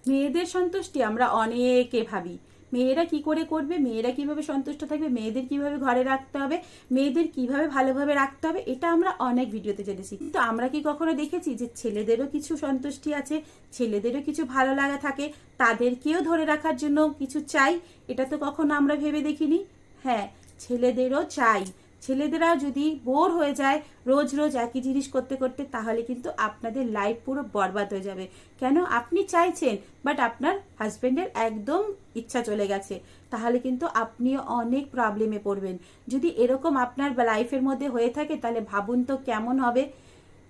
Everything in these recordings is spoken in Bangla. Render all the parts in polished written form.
মেয়েদের সন্তুষ্টি আমরা অনেকে ভাবি, মেয়েরা কি করে করবে, মেয়েরা কিভাবে সন্তুষ্ট থাকবে, মেয়েদের কিভাবে ঘরে রাখতে হবে, মেয়েদের কিভাবে ভালোভাবে রাখতে হবে, এটা আমরা অনেক ভিডিওতে জেনেছি। কিন্তু আমরা কি কখনো দেখেছি যে ছেলেদেরও কিছু সন্তুষ্টি আছে, ছেলেদেরও কিছু ভালো লাগা থাকে, তাদেরকেও ধরে রাখার জন্য কিছু চাই? এটা তো কখনো আমরা ভেবে দেখিনি। হ্যাঁ, ছেলেদেরও চাই। ছেলেদেরা যদি বোর হয়ে যায় রোজ রোজ একই জিনিস করতে করতে, তাহলে কিন্তু আপনাদের লাইফ পুরো বরবাদ হয়ে যাবে। কেন? আপনি চাইছেন বাট আপনার হাজবেন্ডের একদম ইচ্ছা চলে গেছে, তাহলে কিন্তু আপনিও অনেক প্রবলেমে পড়বেন। যদি এরকম আপনার লাইফের মধ্যে হয়ে থাকে তাহলে ভাবুন তো কেমন হবে।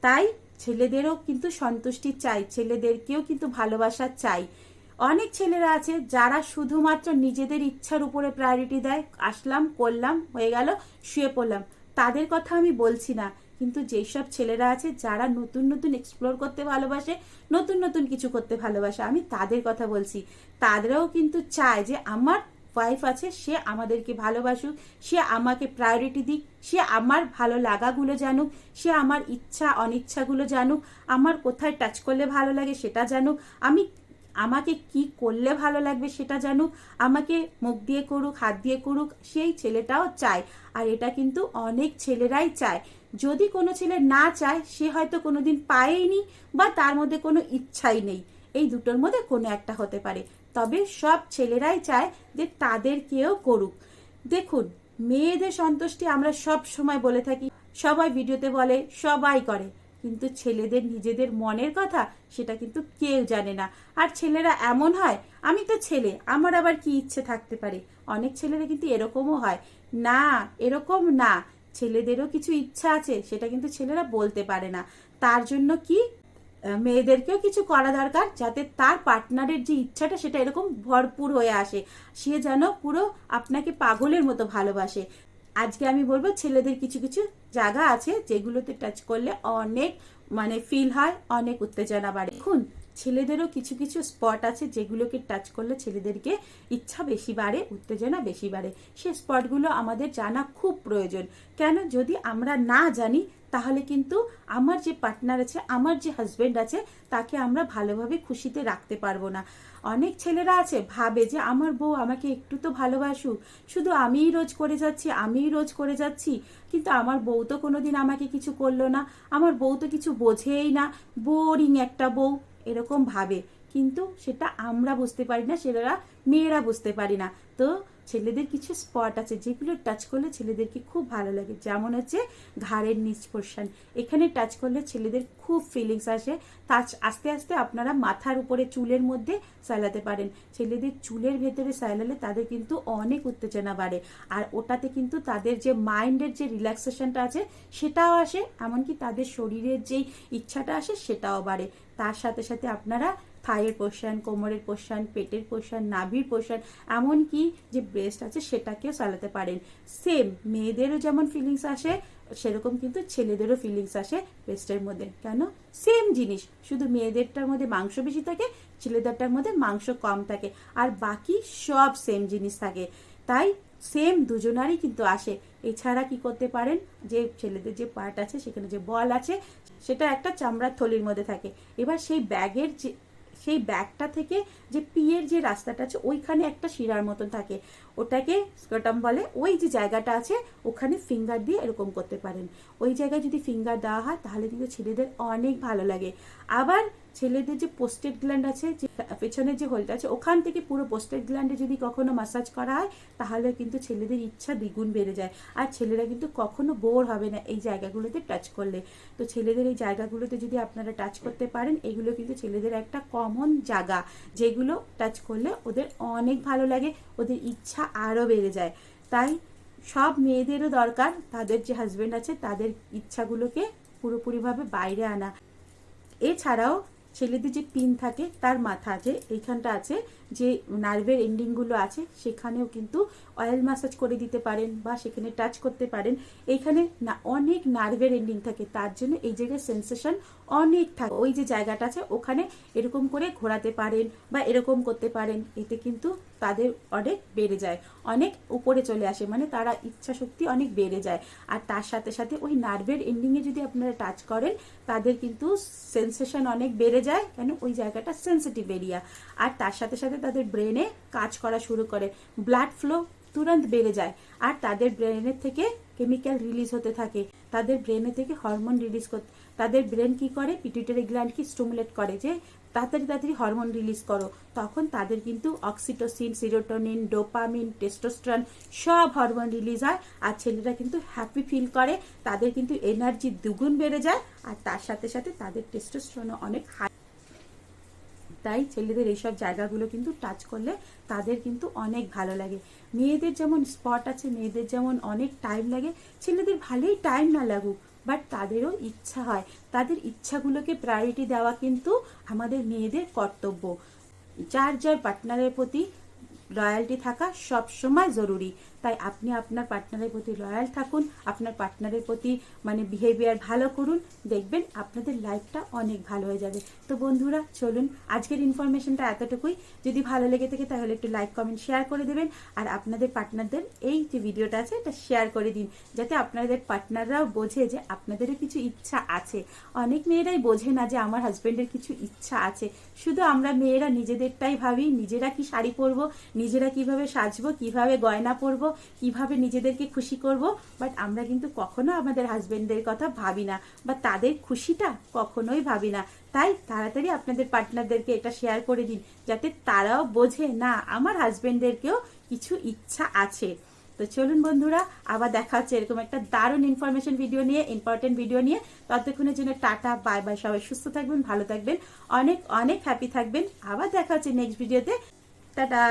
তাই ছেলেদেরও কিন্তু সন্তুষ্টি চাই, ছেলেদেরকেও কিন্তু ভালোবাসা চাই। অনেক ছেলেরা আছে যারা শুধুমাত্র নিজেদের ইচ্ছার উপরে প্রায়োরিটি দেয়, আসলাম করলাম হয়ে গেল শুয়ে পড়লাম, তাদের কথা আমি বলছি না। কিন্তু যেসব ছেলেরা আছে যারা নতুন নতুন এক্সপ্লোর করতে ভালোবাসে, নতুন নতুন কিছু করতে ভালোবাসে, আমি তাদের কথা বলছি। তাদেরও কিন্তু চায় যে আমার ওয়াইফ আছে, সে আমাদেরকে ভালোবাসুক, সে আমাকে প্রায়োরিটি দিক, সে আমার ভালো লাগাগুলো জানুক, সে আমার ইচ্ছা অনিচ্ছাগুলো জানুক, আমার কোথায় টাচ করলে ভালো লাগে সেটা জানুক, আমাকে কি করলে ভালো লাগবে সেটা জানুক, আমাকে মুখ দিয়ে করুক হাত দিয়ে করুক, সেই ছেলেটাও চায়। আর এটা কিন্তু অনেক ছেলেরাই চায়। যদি কোনো ছেলে না চায়, সে হয়তো কোনোদিন পায়নি বা তার মধ্যে কোনো ইচ্ছাই নেই, এই দুটোর মধ্যে কোনো একটা হতে পারে। তবে সব ছেলেরাই চায় যে তাদেরকেও করুক। দেখুন, মেয়েদের সন্তুষ্টি আমরা সব সময় বলে থাকি, সবাই ভিডিওতে বলে, সবাই করে, কিন্তু ছেলেদের নিজেদের মনের কথা সেটা কিন্তু কেউ জানে না। আর ছেলেরা এমন হয়, আমি তো ছেলে, আমার আবার কি ইচ্ছে থাকতে পারে। অনেক ছেলেরা কিন্তু এরকমও হয়। না, এরকম না, ছেলেদেরও কিছু ইচ্ছা আছে, সেটা কিন্তু ছেলেরা বলতে পারে না। তার জন্য কি মেয়েদেরকেও কিছু করা দরকার, যাতে তার পার্টনারের যে ইচ্ছাটা সেটা এরকম ভরপুর হয়ে আসে, সে যেন পুরো আপনাকে পাগলের মতো ভালোবাসে। আজকে আমি বলবো ছেলেদের কিছু কিছু জায়গা আছে যেগুলোতে টাচ করলে অনেক ফিল হয়, অনেক উত্তেজনা বাড়ে। দেখুন, ছেলেদেরও কিছু কিছু স্পট আছে যেগুলোকে টাচ করলে ছেলেদেরকে ইচ্ছা বেশি বাড়ে, উত্তেজনা বেশি বাড়ে। সে স্পটগুলো আমাদের জানা খুব প্রয়োজন। কেন? যদি আমরা না জানি তাহলে কিন্তু আমার যে পার্টনার আছে, আমার যে হাজবেন্ড আছে, তাকে আমরা ভালোভাবে খুশিতে রাখতে পারবো না। অনেক ছেলেরা আছে ভাবে যে আমার বউ আমাকে একটু তো ভালোবাসুক, শুধু আমিই রোজ করে যাচ্ছি, আমিই রোজ করে যাচ্ছি, কিন্তু আমার বউ তো কোনোদিন আমাকে কিছু করলো না, আমার বউ তো কিছু বোঝেই না, বোরিং একটা বউ, এরকম ভাবে। কিন্তু সেটা আমরা বুঝতে পারি না, সেটা মেয়েরা বুঝতে পারি না। তো ছেলেদের কিছু স্পট আছে যেগুলো টাচ করলে ছেলেদেরকে খুব ভালো লাগে, যেমন হচ্ছে ঘাড়ের নিচ পোর্শন। এখানে টাচ করলে ছেলেদের খুব ফিলিংস আসে। টাচ আস্তে আস্তে আপনারা মাথার উপরে চুলের মধ্যে সাইলাতে পারেন। ছেলেদের চুলের ভেতরে সাইলালে তাদের কিন্তু অনেক উত্তেজনা বাড়ে, আর ওটাতে কিন্তু তাদের যে মাইন্ডের যে রিল্যাক্সেশনটা আছে সেটাও আসে, এমনকি তাদের শরীরের যেই ইচ্ছাটা আসে সেটাও বাড়ে। তার সাথে সাথে আপনারা থাইয়ের পোর্শন, কোমরের পোর্শন, পেটের পোর্শন, নাভির পোর্শন, এমনকি যে ব্রেস্ট আছে সেটাকেও চালাতে পারেন। সেম মেয়েদেরও যেমন ফিলিংস আসে, সেরকম কিন্তু ছেলেদেরও ফিলিংস আসে ব্রেস্টের মধ্যে। কেন? সেম জিনিস, শুধু মেয়েদেরটার মধ্যে মাংস বেশি থাকে, ছেলেদেরটার মধ্যে মাংস কম থাকে, আর বাকি সব সেম জিনিস থাকে। তাই সেম দুজনারই কিন্তু আসে। এছাড়া কি করতে পারেন, যে ছেলেদের যে পার্ট আছে সেখানে যে বল আছে সেটা একটা চামড়ার থলির মধ্যে থাকে। এবার সেই ব্যাগটা থেকে যে পিয়ের যে রাস্তাটা আছে ওইখানে একটা শিরার মতন থাকে, ওটাকে স্ক্রটাম বলে। ওই যে জায়গাটা আছে ওখানে ফিঙ্গার দিয়ে এরকম করতে পারেন। ওই জায়গায় যদি ফিঙ্গার দেওয়া হয় তাহলে কিন্তু ছেলেদের অনেক ভালো লাগে। আবার ছেলেদের যে পোস্টেড গ্ল্যান্ড আছে, যে পেছনের যে হোলটা আছে, ওখান থেকে পুরো পোস্টেড গ্ল্যান্ডে যদি কখনো ম্যাসাজ করা হয় তাহলে কিন্তু ছেলেদের ইচ্ছা দ্বিগুণ বেড়ে যায়। আর ছেলেরা কিন্তু কখনো বোর হবে না এই জায়গাগুলোতে টাচ করলে। তো ছেলেদের এই জায়গাগুলোতে যদি আপনারা টাচ করতে পারেন, এগুলো কিন্তু ছেলেদের একটা কমন জায়গা, যেগুলো টাচ করলে ওদের অনেক ভালো লাগে, ওদের ইচ্ছা আরও বেড়ে যায়। তাই সব মেয়েদেরও দরকার তাদের যে হাজবেন্ড আছে তাদের ইচ্ছাগুলোকে পুরোপুরিভাবে বাইরে আনা। এছাড়াও ছেলেদের যে পিন থাকে তার মাথা যে এইখানটা আছে, যে নার্ভের এন্ডিংগুলো আছে, সেখানেও কিন্তু অয়েল ম্যাসাজ করে দিতে পারেন বা সেখানে টাচ করতে পারেন। এইখানে অনেক নার্ভের এন্ডিং থাকে, তার জন্য এই জায়গায় সেন্সেশন অনেক থাকে। ওই যে জায়গাটা আছে ওখানে এরকম করে ঘোরাতে পারেন বা এরকম করতে পারেন, এতে কিন্তু তাদের অনেক বেড়ে যায়, অনেক উপরে চলে আসে, মানে তারা ইচ্ছা শক্তি অনেক বেড়ে যায়। আর তার সাথে সাথে ওই নার্ভের এন্ডিংয়ে যদি আপনারা টাচ করেন তাদের কিন্তু সেন্সেশন অনেক বেড়ে যায়, কেন ওই জায়গাটা সেন্সিটিভ এরিয়া। আর তার সাথে সাথে তাদের ব্রেনে কাজ করা শুরু করে, ব্লাড ফ্লো তুরন্ত বেড়ে যায়, আর তাদের ব্রেনের থেকে কেমিক্যাল রিলিজ হতে থাকে, তাদের ব্রেনে থেকে হরমোন রিলিজ করতে, তাদের ব্রেন কি করে পিটুইটারি গ্ল্যান্ডকে স্টিমুলেট করে যে তাড়াতাড়ি তাড়াতাড়ি হরমোন রিলিজ করো, তখন তাদের কিন্তু অক্সিটোসিন, সিরোটোনিন, ডোপামিন, টেস্টোস্টেরন সব হরমোন রিলিজ হয়, আর ছেলেরা কিন্তু হ্যাপি ফিল করে, তাদের কিন্তু এনার্জি দ্বিগুণ বেড়ে যায়, আর তার সাথে সাথে তাদের টেস্টোস্টেরনও অনেক হাই। তাই ছেলেদের এইসব জায়গাগুলো কিন্তু টাচ করলে তাদের কিন্তু অনেক ভালো লাগে। মেয়েদের যেমন স্পট আছে, মেয়েদের যেমন অনেক টাইম লাগে, ছেলেদের ভালোই টাইম না লাগুক, বাট তাদেরও ইচ্ছা হয়, তাদের ইচ্ছাগুলোকে প্রায়োরিটি দেওয়া কিন্তু আমাদের মেয়েদের কর্তব্য। যার যার পার্টনারের প্রতি লয়ালটি থাকা সব সময় জরুরি। তাই আপনি আপনার পার্টনারের প্রতি লয়াল থাকুন, আপনার পার্টনারের প্রতি মানে বিহেভিয়ার ভালো করুন, দেখবেন আপনাদের লাইফটা অনেক ভালো হয়ে যাবে। তো বন্ধুরা চলুন, আজকের ইনফরমেশনটা এতটুকুই। যদি ভালো লেগে থাকে তাহলে একটু লাইক, কমেন্ট, শেয়ার করে দেবেন, আর আপনাদের পার্টনারদের এই যে ভিডিওটা আছে এটা শেয়ার করে দিন, যাতে আপনাদের পার্টনাররাও বোঝে যে আপনাদেরও কিছু ইচ্ছা আছে। অনেক মেয়েরাই বোঝে না যে আমার হাজবেন্ডের কিছু ইচ্ছা আছে, শুধু আমরা মেয়েরা নিজেদেরটাই ভাবি, নিজেরা কি শাড়ি পরবো, নিজেরা কিভাবে সাজবো, কিভাবে গয়না পরবো, কিভাবে নিজেদেরকে খুশি করব, বাট আমরা কিন্তু কখনো আমাদের হাজবেন্ডদের কথা ভাবি না, বা তাদের খুশিটা কখনোই ভাবি না। তাই তাড়াতাড়ি আপনাদের পার্টনারদেরকে এটা শেয়ার করে দিন, যাতে তারাও বোঝে না আমার হাজবেন্ডদেরকেও কিছু ইচ্ছা আছে। তো চলুন বন্ধুরা, আবার দেখা হচ্ছে এরকম একটা দারুণ ইনফরমেশন ভিডিও নিয়ে, ইম্পর্টেন্ট ভিডিও নিয়ে। ততক্ষণের জন্য টাটা, বাই বাই, সবাই সুস্থ থাকবেন, ভালো থাকবেন, অনেক অনেক হ্যাপি থাকবেন। আবার দেখা হচ্ছে নেক্সট ভিডিওতে। টাটা।